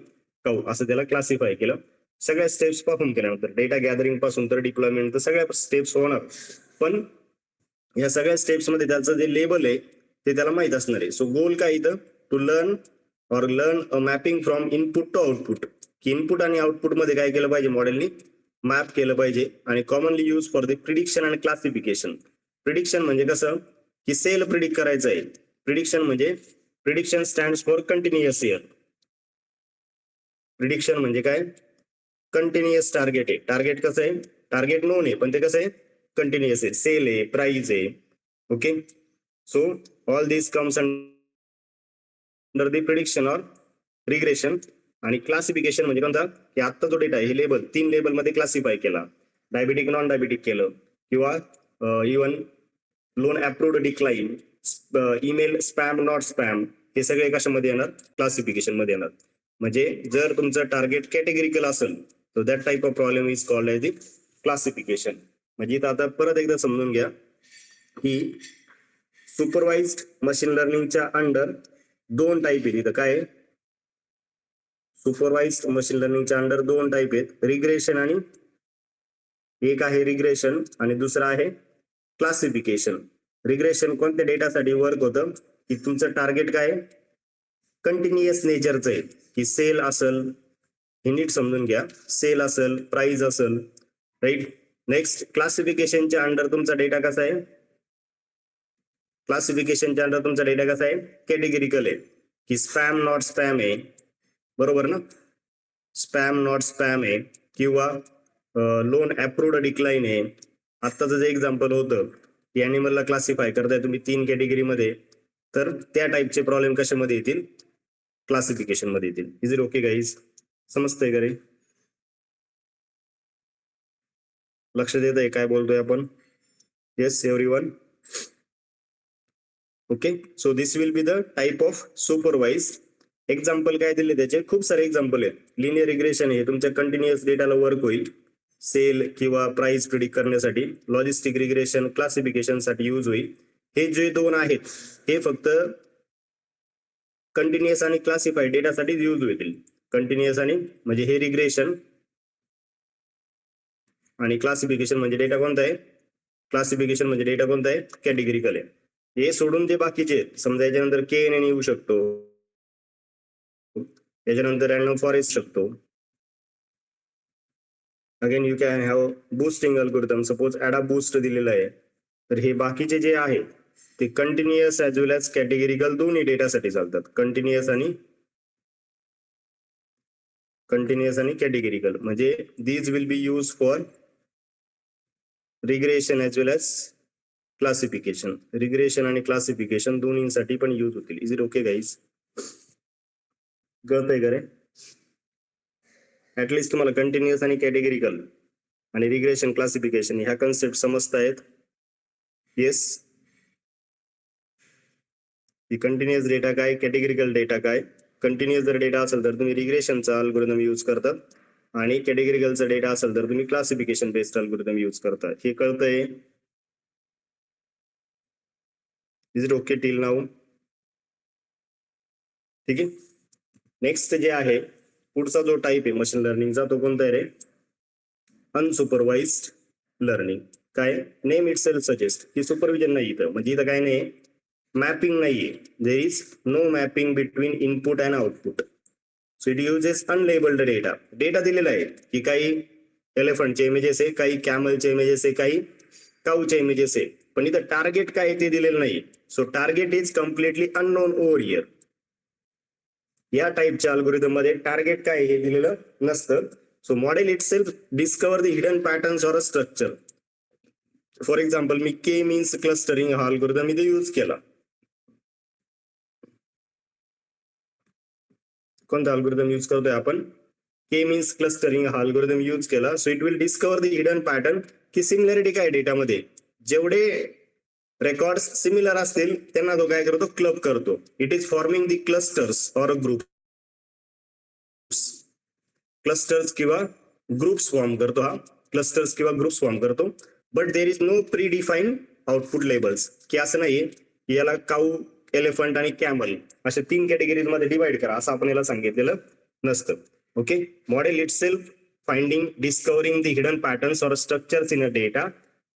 काऊ असं त्याला क्लासिफाय केलं. सगळ्या स्टेप्स परफॉर्म केल्यानंतर डेटा गॅदरिंग पासून तर डिप्लॉयमेंट तर सगळ्या स्टेप्स होणार, पण या सगळ्या स्टेप्स मध्ये त्याचं जे लेबल आहे ते त्याला माहित असणार आहे. सो गोल काय इथं, to learn a mapping from input to output, की इनपुट आणि आउटपुट मध्ये काय केलं पाहिजे मॉडेलनी, मॅप केलं पाहिजे आणि commonly use for the prediction and classification. Prediction म्हणजे कसं की सेल प्रिडिक्ट करायचं आहे. प्रिडिक्शन म्हणजे prediction stands for continuous year. Prediction म्हणजे काय, कंटिन्युअस टार्गेट आहे. टार्गेट कसं आहे, टार्गेट नोन आहे पण ते कसं आहे कंटिन्युअस आहे, सेल आहे, प्राइस आहे. Okay, so all this comes under the prediction or regression. आणि क्लासिफिकेशन म्हणजे कोणता की आता जो डेटा आहे हे लेबल 3 लेबल मध्ये क्लासिफाय केला, डायबेटिक नॉन डायबेटिक केलं किंवा even loan approved decline, email spam not spam, हे सगळे कशामध्ये येणार, क्लासिफिकेशन मध्ये येणार. म्हणजे जर तुमचं टार्गेट कॅटेगरिकल असेल तर that type of problem is called as the classification. म्हणजे इथं आता परत एकदा समजून घ्या की सुपरवाइज्ड मशीन लर्निंगच्या अंडर 2 टाईप आहेत. इथं काय, सुपरवाइज्ड मशीन लर्निंगच्या अंडर 2 टाईप आहेत, रिग्रेशन आणि एक आहे रिग्रेशन आणि दुसरा आहे क्लासिफिकेशन. रिग्रेशन कोणत्या डेटासाठी वर्क होतं की तुमचं टार्गेट काय कंटिन्युअस नेचरचं आहे की सेल असेल, हे नीट समजून घ्या, सेल असेल, प्राइस असेल, राईट. नेक्स्ट क्लासिफिकेशनच्या अंडर तुमचा डेटा कसा आहे, क्लासिफिकेशनच्या अंडर तुमचा डेटा कसा आहे कॅटेगरिकल आहे की स्पॅम नॉट स्पॅम आहे, बरोबर ना, स्पॅम नॉट स्पॅम आहे किंवा लोन अप्रूव्ड डिक्लाइन आहे. आत्ताचं जे एक्झाम्पल होतं की ॲनिमलला क्लासिफाय करताय तुम्ही 3 कॅटेगरीमध्ये, तर त्या टाईपचे प्रॉब्लेम कशामध्ये येतील, क्लासिफिकेशन मध्ये येतील. इज इट ओके गाईज, समजतंय का रे, लक्ष देत आहे काय बोलतोय आपण, yes everyone. Okay, so this will be the type of supervise. Example काय दिले त्याचे, खूप सारे एक्झाम्पल आहेत. लिनियर रिग्रेशन हे तुमच्या कंटिन्युअस डेटाला वर्क होईल सेल किंवा प्राइस प्रिडिक्ट करण्यासाठी. लॉजिस्टिक रिग्रेशन क्लासिफिकेशन साठी यूज होईल. हे जे 2 आहेत हे फक्त कंटिन्युअस आणि क्लासिफाईड डेटासाठी यूज होतील. कंटिन्युअस आणि म्हणजे हे रिग्रेशन आणि क्लासिफिकेशन म्हणजे डेटा कोणता आहे, क्लासिफिकेशन म्हणजे डेटा कोणता आहे कॅटेगरिकल आहे. हे सोडून जे बाकीचे समजा याच्यानंतर KNN येऊ शकतो, याच्यानंतर रॅन्डम फॉरेस्ट शकतो. Again you can have boosting algorithm, suppose AdaBoost दिलेला आहे, तर हे बाकीचे जे आहेत ते continuous as well as categorical दोन्ही डेटासाठी चालतात. कंटिन्युअस आणि कॅटेगरिकल म्हणजे these will be use for regression as well as classification. Regression आणि क्लासिफिकेशन दोन्हीसाठी पण यूज होतील. इज इट ओके गाईज, कळतंय का रे, ऍटलिस्ट तुम्हाला कंटिन्युअस आणि कॅटेगरिकल आणि रिग्रेशन क्लासिफिकेशन ह्या कन्सेप्ट समजतायत. येस, की कंटिन्युअस डेटा काय, कॅटेगरिकल डेटा काय. कंटिन्युअस जर डेटा असेल तर तुम्ही रिग्रेशनचा अल्गोरिदम यूज करतात आणि कॅटेगरिकलचा डेटा असेल तर तुम्ही क्लासिफिकेशन बेस्ड अल्गोरिदम यूज करता. हे कळतंय, is it okay till now, ठीक आहे. नेक्स्ट जे आहे पुढचा जो टाईप आहे मशीन लर्निंगचा तो कोणता आहे रे, अनसुपरवाइज्ड लर्निंग. काय, नेम इट सेल्फ सजेस्ट की सुपरविजन नाही इथं, म्हणजे इथं काय नाही, मॅपिंग नाहीये, there is no mapping between input and output. So it uses unlabelled data. Data दिलेला आहे की काही एलिफंटचे इमेजेस आहे, काही कॅमलचे इमेजेस आहे, काही काऊचे इमेजेस आहे, पण इथं टार्गेट काय ते दिलेलं नाही. So target is completely unknown over here. या टाईपच्या अल्गोरिदम मध्ये टार्गेट काय हे दिलेलं नसतं. So model it self discover the hidden patterns or a structure. For example me K means clustering हा अल्गोरिदम इथे यूज केला. कोणता अल्गोरिदम यूज करतोय आपण, के मीन्स क्लस्टरिंग हा अल्गोरिदम यूज केला. So it will discover the hidden pattern की similarity काय डेटामध्ये, जेवढे रेकॉर्ड्स सिमिलर असतील त्यांना तो काय करतो, क्लब करतो. It is forming the clusters or group, clusters किंवा ग्रुप्स फॉर्म करतो, हा क्लस्टर्स किंवा ग्रुप्स फॉर्म करतो. But there is no pre define output labels, की असं नाहीये की याला काऊ, एलिफंट आणि कॅमल अशा 3 कॅटेगरीज मध्ये डिवाइड करा असं आपण याला सांगितलेलं नसतं. Okay, model itself finding discovering the hidden patterns or structures in a data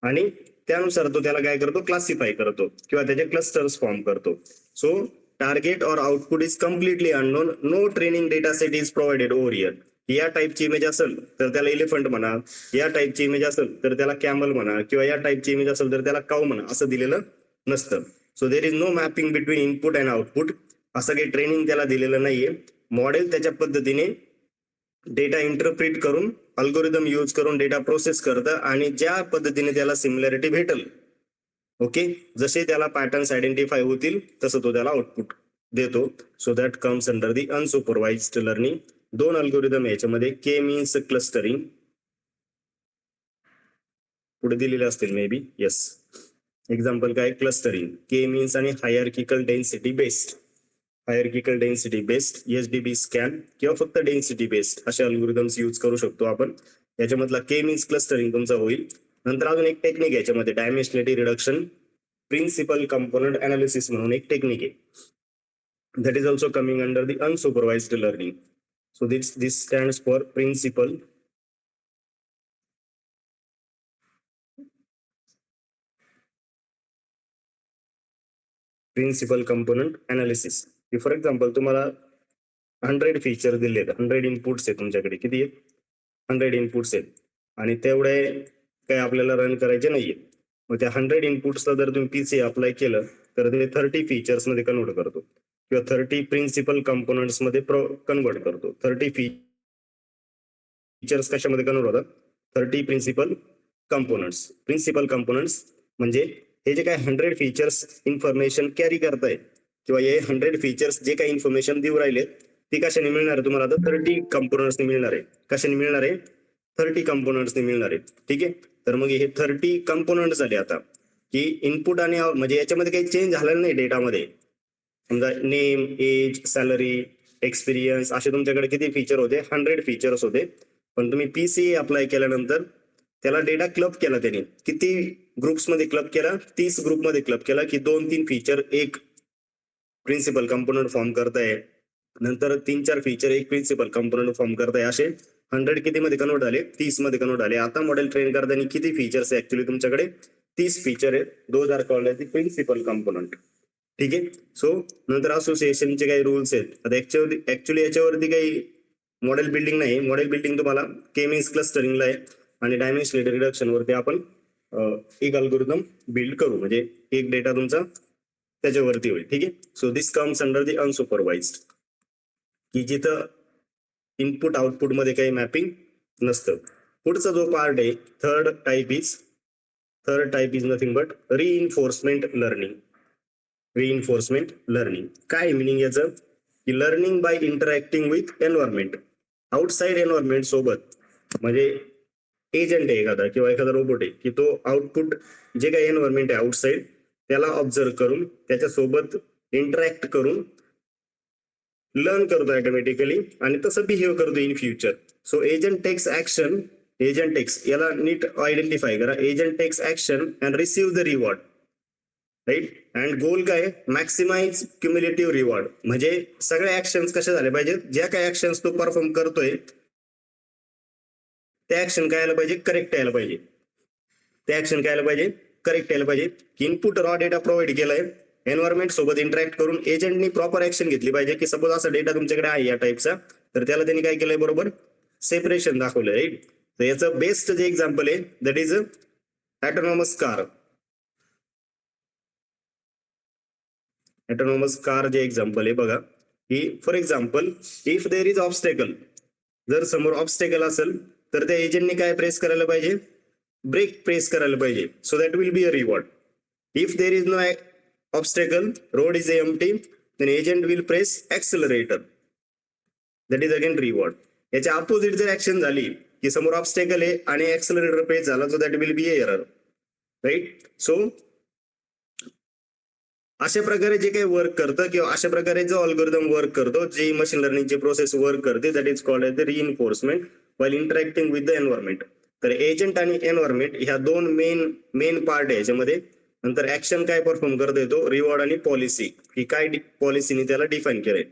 आणि त्यानुसार तो त्याला काय करतो, क्लासिफाय करतो किंवा त्याचे क्लस्टर्स फॉर्म करतो. सो टार्गेट और output is completely unknown, no training data set is provided over here. की या टाईपची इमेज असेल तर त्याला इलेफंट म्हणा, या टाईपची इमेज असेल तर त्याला कॅमल म्हणा, किंवा या टाईपची इमेज असेल तर त्याला काऊ म्हणा, असं दिलेलं नसतं. So there is no mapping between input and output. असं काही ट्रेनिंग त्याला दिलेलं नाहीये. मॉडेल त्याच्या पद्धतीने डेटा इंटरप्रिट करून अल्गोरिदम यूज करून डेटा प्रोसेस करतं आणि ज्या पद्धतीने त्याला सिमिलॅरिटी भेटल, ओके, जसे त्याला पॅटर्न्स आयडेंटिफाय होतील तसं तो त्याला आउटपुट देतो. So that comes under the unsupervised learning. दोन अल्गोरिदम याच्यामध्ये, के मीन्स क्लस्टरिंग पुढे दिलेले असतील मे बी. येस, एक्झाम्पल काय, क्लस्टरिंग. के मीन्स आणि hierarchical density based. Hierarchical density based, HDB scan किंवा फक्त डेन्सिटी बेस्ड असे अल्गोरिदम्स यूज करू शकतो आपण. याच्यामधला के मीन्स क्लस्टरिंग तुमचा होईल. नंतर अजून एक टेक्निक याच्यामध्ये डायमेन्शनॅलिटी रिडक्शन प्रिन्सिपल कंपोनंट अनालिसिस म्हणून एक टेक्निक आहे. that is also coming under the unsupervised learning. So this stands for principal component analysis. For example, तुम्हाला 100 फीचर दिले, 100 इनपुट्स आहेत तुमच्याकडे. किती आहेत? 100 इनपुट्स आहेत आणि तेवढे काही आपल्याला रन करायचे नाहीये. मग त्या 100 इनपुट्सला जर तुम्ही पीसी अप्लाय केलं तर ते 30 फीचर्स मध्ये कन्वर्ट करतो किंवा 30 प्रिन्सिपल कंपोनंट्स मध्ये कन्वर्ट करतो. 30 फीचर्स कशामध्ये कन्वर्ट होतात? 30 प्रिन्सिपल कंपोनंट्स. प्रिन्सिपल कंपोनंट्स म्हणजे हे जे काही 100 फीचर्स इन्फॉर्मेशन कॅरी करताय किंवा हे 100 फीचर्स जे काही इन्फॉर्मेशन देऊ राहिले ती कशाने मिळणार आहे तुम्हाला? आता 30 कंपोनंट्सने मिळणार आहे. कशाने मिळणार आहे? 30 कंपोनंट्सने मिळणार आहे. ठीक आहे, तर मग हे 30 कंपोनंट झाले आता की इनपुट आणि म्हणजे याच्यामध्ये काही चेंज झालेलं नाही डेटामध्ये. समजा नेम, एज, सॅलरी, एक्सपिरियन्स असे तुमच्याकडे किती फीचर होते? 100 फीचर्स होते. पण तुम्ही पीसी अप्लाय केल्यानंतर त्याला डेटा क्लब केला. त्याने किती ग्रुप्स मध्ये क्लब केला? 30 ग्रुप मध्ये क्लब केला की 2-3 फीचर एक प्रिन्सिपल कंपोनंट फॉर्म करताय, नंतर 3-4 फीचर एक प्रिन्सिपल कंपोनंट फॉर्म करताय. असे 100 किती मध्ये कन्वर्ट झाले? 30 मध्ये कन्वर्ट झाले. आता मॉडेल ट्रेन करताना किती फीचर्स आहे? ऍक्च्युली तुमच्याकडे 30 फीचर आहेत. Those are called as the principal component. ठीक आहे. सो नंतर असोसिएशनचे काही रूल्स आहेत. आता ऍक्च्युली याच्यावरती काही मॉडेल बिल्डिंग नाही. मॉडेल बिल्डिंग तुम्हाला के मीन्स क्लस्टरिंगला आहे आणि डायमेन्शनॅलिटी रिडक्शन वरती आपण एक अल्गोरिदम बिल्ड करू, म्हणजे एक डेटा तुमचा त्याच्यावरती होईल. ठीक आहे. So this comes under the unsupervised, की जिथं इनपुट आउटपुट मध्ये काही मॅपिंग नसतं. पुढचा जो पार्ट आहे third type is nothing but reinforcement learning. Reinforcement learning काय मिनिंग याचं? की learning by interacting with environment. Outside environment सोबत, म्हणजे एजंट आहे एखादा किंवा एखादा रोबोट आहे की तो आउटपुट जे काही एन्व्हायरमेंट आहे आउटसाइड त्याला ऑब्झर्व करून त्याच्यासोबत इंटरॅक्ट करून लर्न करतो ऑटोमॅटिकली आणि तसं बिहेव करतो in future. So agent takes action. Agent takes, याला नीट आयडेंटिफाय करा. Agent takes action and receive the reward, right. And goal काय? Maximise cumulative reward. म्हणजे सगळ्या ऍक्शन्स कशा झाल्या पाहिजेत? ज्या काही ऍक्शन्स तो परफॉर्म करतोय त्या ऍक्शन काय यायला पाहिजे? करेक्ट यायला पाहिजे. त्या ऍक्शन काय यायला पाहिजे? करेक्ट यायला पाहिजे. इनपुट रॉ डेटा प्रोव्हाइड केलाय, एन्व्हायरमेंट सोबत इंटरॅक्ट करून एजंटनी प्रॉपर ऍक्शन घेतली पाहिजे. की सपोज असा डेटा तुमच्याकडे आहे या टाईपचा, तर त्याला त्यांनी काय केलंय? बरोबर सेपरेशन दाखवलं, राईट. तर याचं बेस्ट जे एक्झाम्पल आहे that is autonomous car. Autonomous car जे एक्झाम्पल आहे बघा, की for example if there is obstacle, जर समोर ऑब्स्टेकल असेल तर त्या एजंटने काय प्रेस करायला पाहिजे? ब्रेक प्रेस करायला पाहिजे. So that will be a reward. If there is no obstacle, road is empty, then agent will press accelerator. That is again reward. याच्या अपोजिट जर ऍक्शन झाली की समोर ऑब्स्टेकल आहे आणि ऍक्सेलरेटर प्रेस झाला, so that will be error, right. So अशा प्रकारे जे काही वर्क करतं किंवा अशा प्रकारे जो अल्गोरिदम वर्क करतो, जी मशीन लर्निंगची प्रोसेस वर्क करते, that is called as the reinforcement while interacting with the environment. तर एजंट आणि एन्व्हायरमेंट ह्या दोन मेन पार्ट आहे याच्यामध्ये. नंतर ऍक्शन काय परफॉर्म करता येतो? रिवॉर्ड आणि पॉलिसी. ही काय पॉलिसीने त्याला डिफाईन केलंय.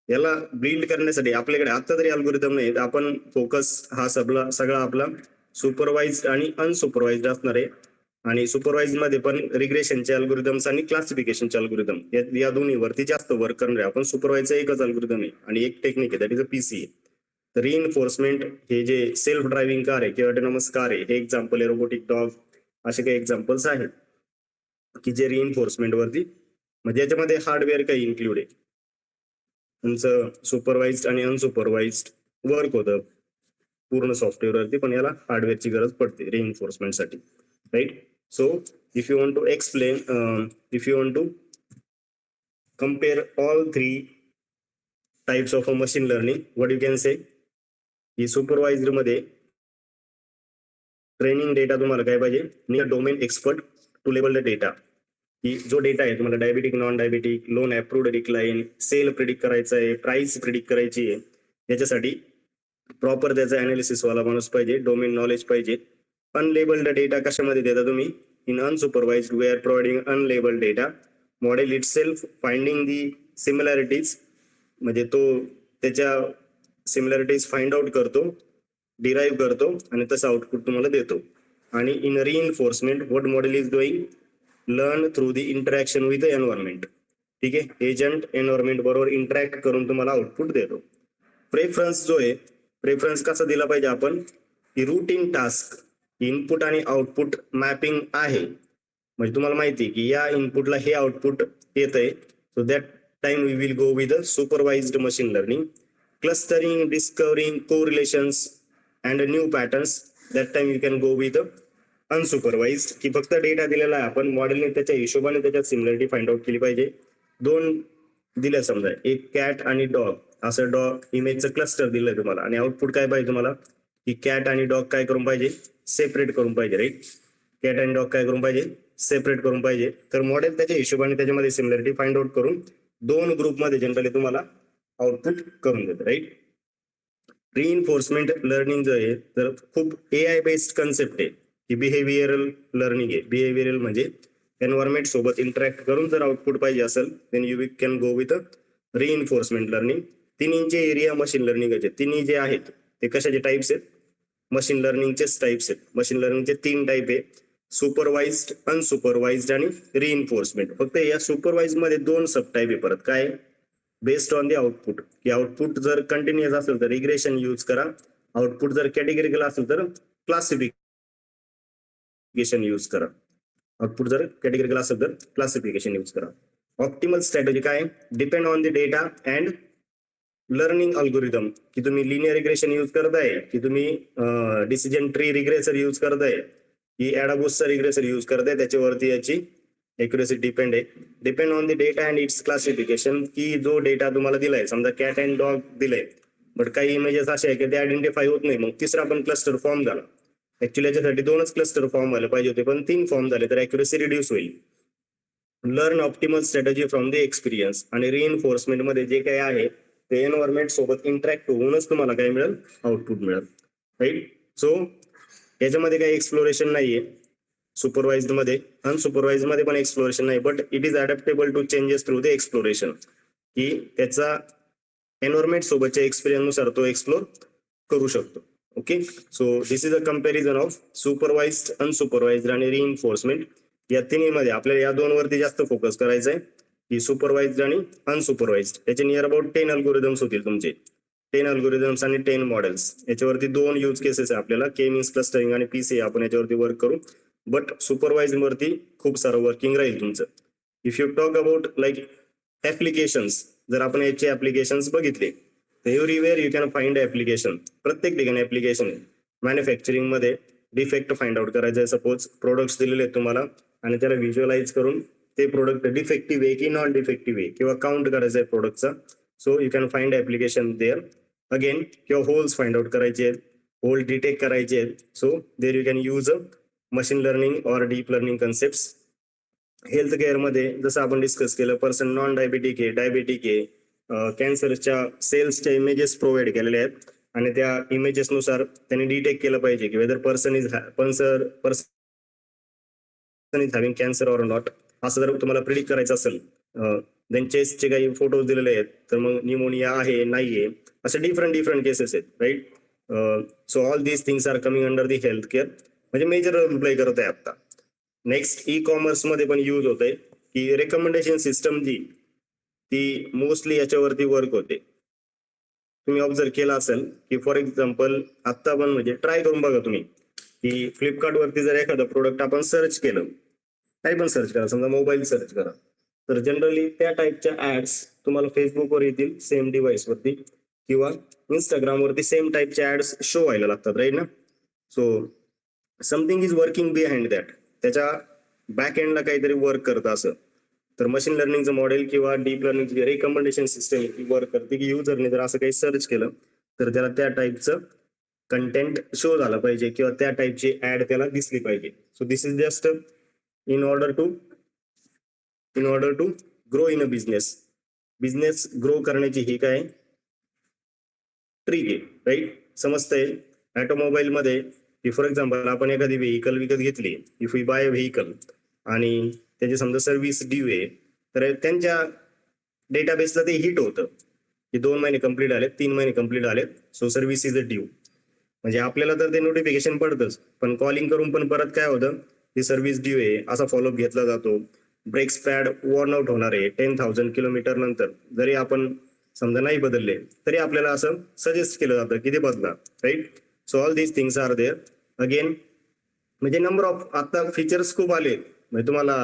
याला बिल्ड करण्यासाठी आपल्याकडे आता तरी अल्गोरिदम नाही. आपण फोकस हा सगळा आपला सुपरवाइज्ड आणि अनसुपरवाइज्ड असणार आहे. आणि सुपरवाइज मध्ये पण रिग्रेशनचे अल्गोरिदम्स आणि क्लासिफिकेशनचे अल्गोरिदम या दोन्हीवरती जास्त वर्क करणार आहे आपण. सुपरवाइजचा एकच अल्गोरिदम आहे आणि एक टेक्निक आहे, that is a PC. Reinforcement हे जे सेल्फ ड्रायव्हिंग कार आहे किंवा ऑटोनॉमस कार आहे हे एक्झाम्पल आहे, रोबोटिक डॉग असे काही एक्झाम्पल्स आहेत की जे रिइन्फोर्समेंट वरती म्हणजे याच्यामध्ये हार्डवेअर काही इन्क्लूड आहे. तुमचं सुपरवाइज्ड आणि अनसुपरवाइज्ड वर्क होतं पूर्ण सॉफ्टवेअरवरती, पण याला हार्डवेअरची गरज पडते रिइन्फोर्समेंटसाठी, right. So if you want to explain, if you want to compare all three types of a machine learning, what you can say की सुपरवाइज्ड मध्ये ट्रेनिंग डेटा तुम्हाला काय पाहिजे, near domain expert to label the data, की जो data आहे तुम्हाला diabetic, non diabetic, loan approved decline, sale predict करायचा आहे, प्राइस प्रिडिक्ट करायची आहे, याच्यासाठी प्रॉपर त्याचा अनालिसिस वाला माणूस पाहिजे, डोमेन नॉलेज पाहिजे. अनलेबल्ड डेटा कशामध्ये देता तुम्ही, in unsupervised we are providing unlabelled data, model itself finding the similarities, म्हणजे तो त्याच्या सिमिलॅरिटीज फाइंड आउट करतो, डिराईव्ह करतो आणि तसं आउटपुट तुम्हाला देतो. आणि in reinforcement what model is doing, learn through the interaction with the environment. ठीक आहे, एजंट एन्व्हायरमेंट बरोबर इंटरॅक्ट करून तुम्हाला आउटपुट देतो. प्रेफरन्स जो आहे, प्रेफरन्स कसा दिला पाहिजे आपण, की रुटीन टास्क इनपुट आणि आउटपुट मॅपिंग आहे, म्हणजे तुम्हाला माहिती आहे की या इनपुटला हे आउटपुट येत आहे, so that time we will go with supervised machine learning. Clustering, discovering correlations and new patterns, that time you can go with unsupervised, की फक्त डेटा दिलेला आहे, आपण मॉडेलने त्याच्या हिशोबाने त्याच्यात सिमिलरिटी फाइंड आउट केली पाहिजे. दोन दिल्या समजा, एक कॅट आणि डॉग, असं डॉग इमेजचं क्लस्टर दिलंय तुम्हाला, आणि आउटपुट काय पाहिजे तुम्हाला, की कॅट आणि डॉग काय करून पाहिजे, सेपरेट करून पाहिजे, राईट. कॅट आणि डॉग काय करून पाहिजे, सेपरेट करून पाहिजे. तर मॉडेल त्याच्या हिशोबाने त्याच्यामध्ये सिमिलरिटी फाइंड आउट करून दोन ग्रुपमध्ये जनरली तुम्हाला आउटपुट करून देतं, राईट. रिइन्फोर्समेंट लर्निंग जो आहे तर खूप AI बेस्ड कन्सेप्ट आहे, की बिहेवियरल लर्निंग आहे. बिहेवियरल म्हणजे एन्व्हायरमेंट सोबत इंटरॅक्ट करून जर आउटपुट पाहिजे असेल, then you can go with reinforcement learning. तिन्हीचे एरिया मशीन लर्निंगचे, तिन्ही जे आहेत ते कशाचे टाइप्स आहेत, मशीन लर्निंगचेच टाइप्स आहेत. मशीन लर्निंगचे 3 टाइप आहे, सुपरवाइज्ड, अनसुपरवाइज्ड आणि रिइन्फोर्समेंट. फक्त या सुपरवाइज्ड मध्ये 2 सब टाइप आहे परत, काय, बेस्ड ऑन द आउटपुट, की आउटपुट जर कंटिन्युअस असेल तर रिग्रेशन यूज करा, आउटपुट जर कॅटेगरिकल असेल तर क्लासिफिकेशन यूज करा. आउटपुट जर कॅटेगरिकल असेल तर क्लासिफिकेशन यूज करा. ऑप्टिमल स्ट्रॅटेजी काय, depend on the data and learning algorithm, की तुम्ही लिनियर रिग्रेशन यूज करताय, की तुम्ही डिसिजन ट्री रिग्रेसर यूज करताय, की ॲडाबुसचा रिग्रेसर यूज करताय, त्याच्यावरती याची एक्युरेसी डिपेंड आहे. Depend on the data and it's classification, की जो डेटा तुम्हाला दिलाय, समजा कॅट अँड डॉग दिलाय, बट काही इमेजेस असे आहे की ते आयडेंटिफाय होत नाही, मग तिसरा पण क्लस्टर फॉर्म झाला. ऍक्च्युअली याच्यासाठी 2च क्लस्टर फॉर्म व्हायला पाहिजे होते, पण 3 फॉर्म झाले, तर ॲक्युरेसी रिड्यूस होईल. Learn optimal strategy from the experience. आणि रिइन्फोर्समेंट मध्ये जे काही आहे ते एन्व्हायरमेंट सोबत इंटरॅक्ट होऊनच तुम्हाला काय मिळेल, आउटपुट मिळेल, राईट. सो याच्यामध्ये काही एक्सप्लोरेशन नाहीये सुपरवाइज्ड मध्ये. अनसुपरवाइज्ड मध्ये पण एक्सप्लोरेशन नाही, but it is adaptable to changes through the exploration, की त्याचा एन्व्हायरमेंट सोबतच्या एक्सपिरियन्स नुसार तो एक्सप्लोर करू शकतो. Okay, so this is a comparison of supervised, unsupervised आणि रिइन्फोर्समेंट. या तिन्हीमध्ये आपल्याला या 2 वरती जास्त फोकस करायचा आहे, की सुपरवाइज्ड आणि अनसुपरवाइज्ड. त्याचे नियर अबाउट 10 अल्गोरिदम्स होतील तुमचे, 10 अल्गोरिदम्स आणि 10 मॉडेल्स. याच्यावरती 2 यूज केसेस आहे आपल्याला, के मीन्स क्लस्टरिंग आणि PC, आपण याच्यावरती वर्क करू. बट सुपरवाइज्ड वरती खूप सारं वर्किंग राहील तुमचं. If you talk about like applications, जर आपण याचे ऍप्लिकेशन्स बघितले तर everywhere you can find application. प्रत्येक ठिकाणी ऍप्लिकेशन आहे. मॅन्युफॅक्चरिंग मध्ये डिफेक्ट फाइंड आउट करायचं आहे, सपोज प्रोडक्ट्स दिलेले आहेत तुम्हाला आणि त्याला व्हिज्युअलाइज करून ते प्रोडक्ट डिफेक्टिव्ह आहे की नॉन डिफेक्टिव्ह आहे किंवा काउंट करायचं आहे प्रोडक्टचा, so you can find application there. Again किंवा होल्स फाइंड आउट करायचे आहेत, होल डिटेक्ट करायचे आहेत, so there you can use machine learning or deep learning concepts. Health care मध्ये जसं आपण डिस्कस केलं, पर्सन नॉन डायबिटिक आहे, डायबिटिक आहे, कॅन्सरच्या सेल्सच्या इमेजेस प्रोव्हाइड केलेले आहेत आणि त्या इमेजेस नुसार त्यांनी डिटेक्ट केलं पाहिजे की weather person is having cancer or not. असं जर तुम्हाला प्रिडिक्ट करायचं असेल, देन चेस्टचे काही फोटोज दिलेले आहेत, तर मग न्यूमोनिया आहे नाहीये, असे डिफरंट केसेस आहेत, right. So all these things are coming under the health care, म्हणजे मेजर रोल प्ले करत आहे आता. नेक्स्ट ई कॉमर्स मध्ये पण यूज होत आहे, की रेकमेंडेशन सिस्टम जी ती मोस्टली याच्यावरती वर्क होते. तुम्ही ऑब्झर्व केला असेल की फॉर एक्झाम्पल आता पण म्हणजे ट्राय करून बघा तुम्ही की फ्लिपकार्ट वरती जर एखादं प्रोडक्ट आपण सर्च केलं, काही पण सर्च करा, समजा मोबाईल सर्च करा, तर जनरली त्या टाईपच्या ऍड्स तुम्हाला फेसबुकवर येतील सेम डिव्हाइस वरती किंवा इंस्टाग्राम वरती सेम टाईपचे ऍड्स शो व्हायला लागतात, राईट ना. So something is working behind that, त्याच्या बॅक एंडला काहीतरी वर्क करतं असं. तर मशीन लर्निंगचं मॉडेल किंवा डीप लर्निंगची रिकमेंडेशन सिस्टम ती वर्क करते की युजरने जर असं काही सर्च केलं तर त्याला त्या टाईपचं कंटेंट शो झालं पाहिजे किंवा त्या टाईपची ऍड त्याला दिसली पाहिजे. So this is just in order to grow in a business grow करण्याची ही काय ट्रिक आहे, राईट. समजतंय. ऑटोमोबाईल मध्ये फॉर एक्झाम्पल आपण एखादी व्हेकल विकत घेतली, इफ वी बाय व्हेकल आणि त्याची समजा सर्व्हिस ड्यू आहे, तर त्यांच्या डेटाबेसला ते हिट होतं की 2 महिने कंप्लीट आले, 3 महिने कंप्लीट आले, so service is a due. म्हणजे आपल्याला तर ते नोटिफिकेशन पडतंच, पण कॉलिंग करून पण परत काय होतं, ती सर्व्हिस ड्यू आहे असा फॉलोअप घेतला जातो. ब्रेक्स पॅड वॉर्न आउट होणार आहे 10,000 किलोमीटर नंतर, जरी आपण समजा नाही बदलले तरी आपल्याला असं सजेस्ट केलं जातं की ते बदला, right. So all these things are there. Again म्हणजे नंबर ऑफ आता फीचर्स खूप आले. म्हणजे तुम्हाला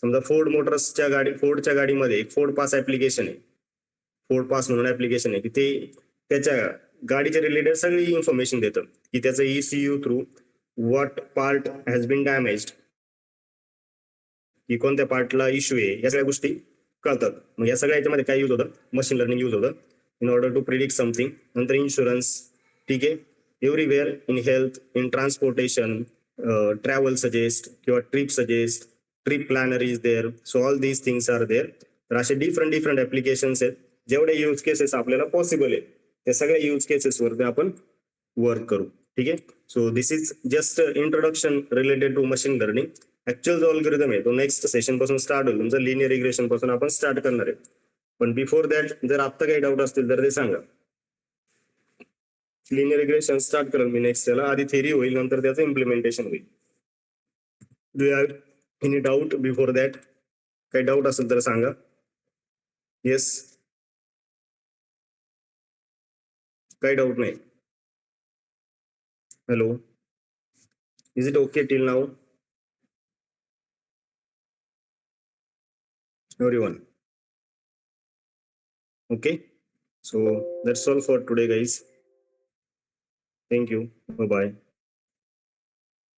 समजा फोर्डच्या गाडीमध्ये एक फोर्ड पास ऍप्लिकेशन आहे, फोर्ड पास म्हणून ऍप्लिकेशन आहे की ते त्याच्या गाडीच्या रिलेटेड सगळी इन्फॉर्मेशन देतं की त्याचं ECU through what part has been damaged, की कोणत्या पार्टला इश्यू आहे, या सगळ्या गोष्टी कळतात. मग या सगळ्या याच्यामध्ये काय यूज होतं, मशीन लर्निंग यूज होतं in order to predict something. नंतर इन्शुरन्स, ठीक आहे, everywhere in health, in transportation, travel suggest किंवा trip suggest, trip planner is there. So all these things are there. तर असे डिफरंट ऍप्लिकेशन्स आहेत. जेवढे यूज केसेस आपल्याला पॉसिबल आहे त्या सगळ्या यूज केसेसवरती आपण वर्क करू, ठीक आहे. So this is just introduction related to machine learning. Actual जो अल्गोरिदम आहे तो नेक्स्ट सेशन पासून स्टार्ट होईल, तुमचं लिनियर रिग्रेशन पासून आपण स्टार्ट करणार आहे. पण बिफोर दॅट जर आता काही डाऊट असतील तर ते सांगा. लिनियर रिग्रेशन स्टार्ट करेल मी नेक्स्ट, त्याला आधी थेरी होईल नंतर त्याचं इम्प्लिमेंटेशन होईल. Do you have any doubt before that? काही डाऊट असेल तर सांगा. येस, काही डाऊट नाही. Hello, is it okay till now everyone? Okay, so that's all for today guys. Thank you, bye bye.